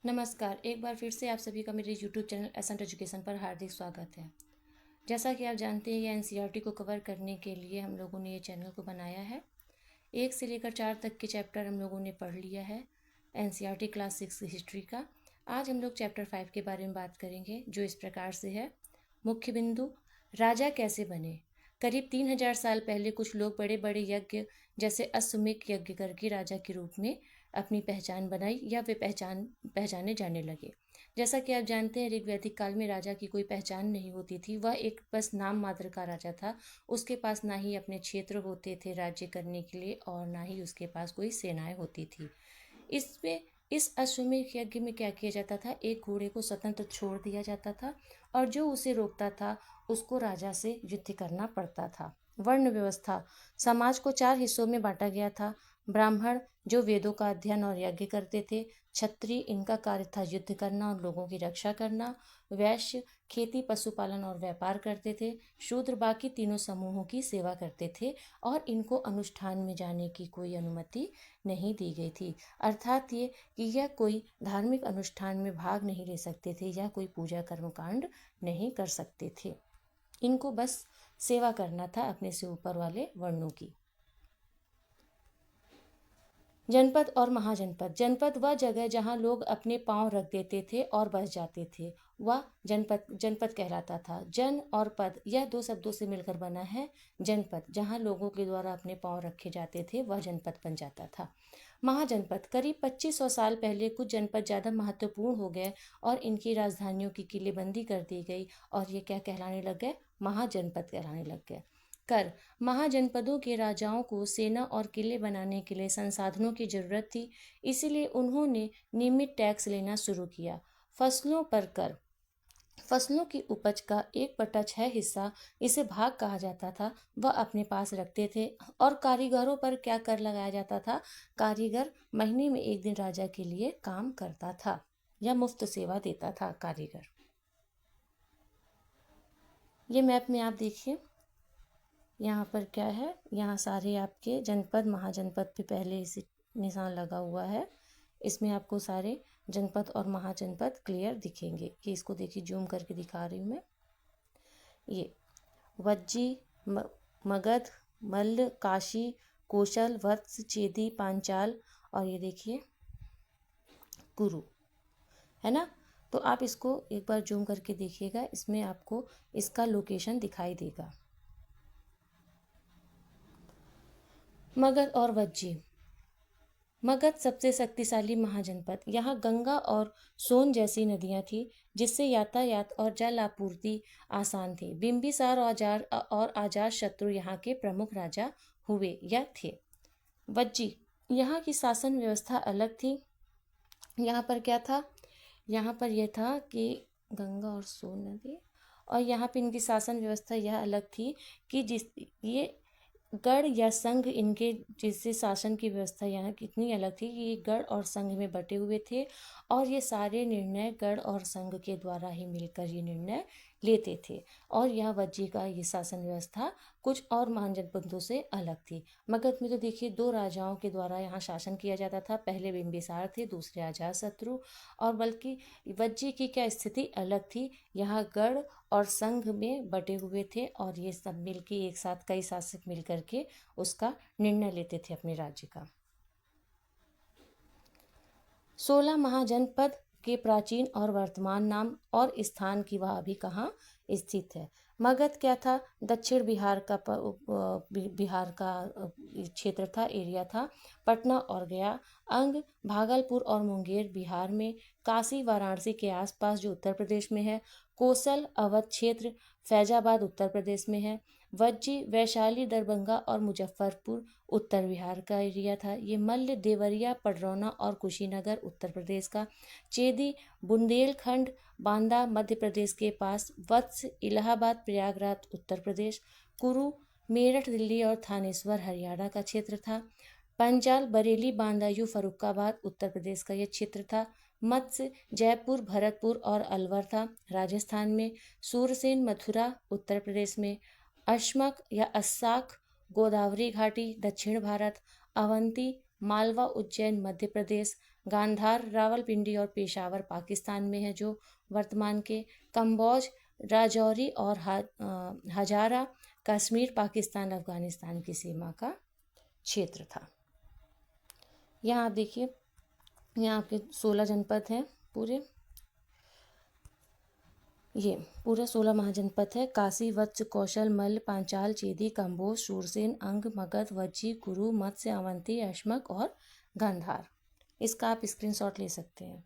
नमस्कार, एक बार फिर से आप सभी का मेरे यूट्यूब चैनल एसेंट एजुकेशन पर हार्दिक स्वागत है। जैसा कि आप जानते हैं, ये एनसीईआरटी को कवर करने के लिए हम लोगों ने ये चैनल को बनाया है। 1 से लेकर 4 तक के चैप्टर हम लोगों ने पढ़ लिया है एनसीईआरटी क्लास 6 हिस्ट्री का। आज हम लोग चैप्टर 5 के बारे में बात करेंगे, जो इस प्रकार से है। मुख्य बिंदु, राजा कैसे बने। करीब 3000 साल पहले कुछ लोग बड़े बड़े यज्ञ जैसे अश्वमेध यज्ञ करके राजा के रूप में अपनी पहचान बनाई या वे पहचाने जाने लगे। जैसा कि आप जानते हैं, ऋग्वैदिक काल में राजा की कोई पहचान नहीं होती थी। वह एक बस नाम मात्र का राजा था। उसके पास ना ही अपने क्षेत्र होते थे राज्य करने के लिए और ना ही उसके पास कोई सेनाएं होती थी। इसमें इस अश्वमेध यज्ञ में क्या किया जाता था, एक घोड़े को स्वतंत्र छोड़ दिया जाता था और जो उसे रोकता था उसको राजा से युद्ध करना पड़ता था। वर्ण व्यवस्था, समाज को 4 हिस्सों में बांटा गया था। ब्राह्मण जो वेदों का अध्ययन और यज्ञ करते थे, क्षत्रिय इनका कार्य था युद्ध करना और लोगों की रक्षा करना, वैश्य खेती पशुपालन और व्यापार करते थे, शूद्र बाकी तीनों समूहों की सेवा करते थे और इनको अनुष्ठान में जाने की कोई अनुमति नहीं दी गई थी। अर्थात ये कि यह कोई धार्मिक अनुष्ठान में भाग नहीं ले सकते थे या कोई पूजा कर्मकांड नहीं कर सकते थे। इनको बस सेवा करना था अपने से ऊपर वाले वर्णों की। जनपद और महाजनपद, जनपद वह जगह जहाँ लोग अपने पांव रख देते थे और बस जाते थे, वह जनपद जनपद कहलाता था। जन और पद, यह 2 शब्दों से मिलकर बना है जनपद। जहाँ लोगों के द्वारा अपने पांव रखे जाते थे वह जनपद बन जाता था। महाजनपद, करीब 2500 साल पहले कुछ जनपद ज़्यादा महत्वपूर्ण हो गए और इनकी राजधानियों की किलेबंदी कर दी गई और ये क्या कहलाने लग गए, महाजनपद कहलाने लग गए। कर, महाजनपदों के राजाओं को सेना और किले बनाने के लिए संसाधनों की जरूरत थी, इसीलिए उन्होंने नियमित टैक्स लेना शुरू किया। फसलों पर कर, फसलों की उपज का 1/6 हिस्सा, इसे भाग कहा जाता था, वह अपने पास रखते थे। और कारीगरों पर क्या कर लगाया जाता था, कारीगर महीने में 1 दिन राजा के लिए काम करता था या मुफ्त सेवा देता था कारीगर। ये मैप में आप देखिए, यहाँ पर क्या है, यहाँ सारे आपके जनपद महाजनपद पे पहले इसे निशान लगा हुआ है। इसमें आपको सारे जनपद और महाजनपद क्लियर दिखेंगे। ये इसको देखिए, जूम करके दिखा रही हूँ मैं। ये वज्जी, मगध, मल्ल, काशी, कौशल, वत्स, चेदी, पांचाल और ये देखिए कुरु, है ना। तो आप इसको एक बार जूम करके देखिएगा, इसमें आपको इसका लोकेशन दिखाई देगा। मगध और वज्जी, मगध सबसे शक्तिशाली महाजनपद। यहाँ गंगा और सोन जैसी नदियाँ थी जिससे यातायात और जल आपूर्ति आसान थी। बिंबिसार और आजाद शत्रु यहाँ के प्रमुख राजा हुए या थे। वज्जी, यहाँ की शासन व्यवस्था अलग थी। यहाँ पर क्या था, यहाँ पर यह था कि गंगा और सोन नदी, और यहाँ पे इनकी शासन व्यवस्था यह अलग थी कि जिस ये गढ़ या संघ, इनके जिससे शासन की व्यवस्था यहाँ कितनी अलग थी कि ये गढ़ और संघ में बटे हुए थे और ये सारे निर्णय गढ़ और संघ के द्वारा ही मिलकर ये निर्णय लेते थे। और यह वज्जी का ये शासन व्यवस्था कुछ और महान जनपदों से अलग थी। मगध में तो देखिए 2 राजाओं के द्वारा यहाँ शासन किया जाता था, पहले बिंबिसार थे, दूसरे अजातशत्रु। और बल्कि वज्जी की क्या स्थिति अलग थी, यहाँ गढ़ और संघ में बटे हुए थे और ये सब मिलके एक साथ कई शासक मिल करके उसका निर्णय लेते थे अपने राज्य का। 16 महाजनपद के प्राचीन और वर्तमान नाम और स्थान की वह अभी कहाँ स्थित है। मगध क्या था, दक्षिण बिहार का क्षेत्र था, एरिया था। पटना और गया, अंग भागलपुर और मुंगेर बिहार में, काशी वाराणसी के आसपास जो उत्तर प्रदेश में है, कोसल अवध क्षेत्र फैजाबाद उत्तर प्रदेश में है। वज्जी वैशाली दरभंगा और मुजफ्फरपुर उत्तर बिहार का एरिया था। ये मल्ल देवरिया पडरौना और कुशीनगर उत्तर प्रदेश का। चेदी बुंदेलखंड बांदा मध्य प्रदेश के पास। वत्स इलाहाबाद प्रयागराज उत्तर प्रदेश। कुरु मेरठ दिल्ली और थानेश्वर हरियाणा का क्षेत्र था। पंचाल बरेली बांदायू फरुखाबाद उत्तर प्रदेश का यह क्षेत्र था। मत्स्य जयपुर भरतपुर और अलवर था राजस्थान में। सूरसेन मथुरा उत्तर प्रदेश में। अश्मक या अस्साक गोदावरी घाटी दक्षिण भारत। अवंती मालवा उज्जैन मध्य प्रदेश, गांधार रावलपिंडी और पेशावर पाकिस्तान में है, जो वर्तमान के कम्बोज, राजौरी और हजारा कश्मीर पाकिस्तान अफगानिस्तान की सीमा का क्षेत्र था। यहाँ आप देखिए, यहाँ आपके 16 जनपद हैं पूरे, ये पूरा 16 महाजनपद है। काशी, वत्स, कौशल, मल्ल, पांचाल, चेदी, कंबोज, शूरसेन, अंग, मगध, वज्जी, कुरु, मत्स्य, अवंती, अश्मक और गांधार। इसका आप स्क्रीनशॉट ले सकते हैं।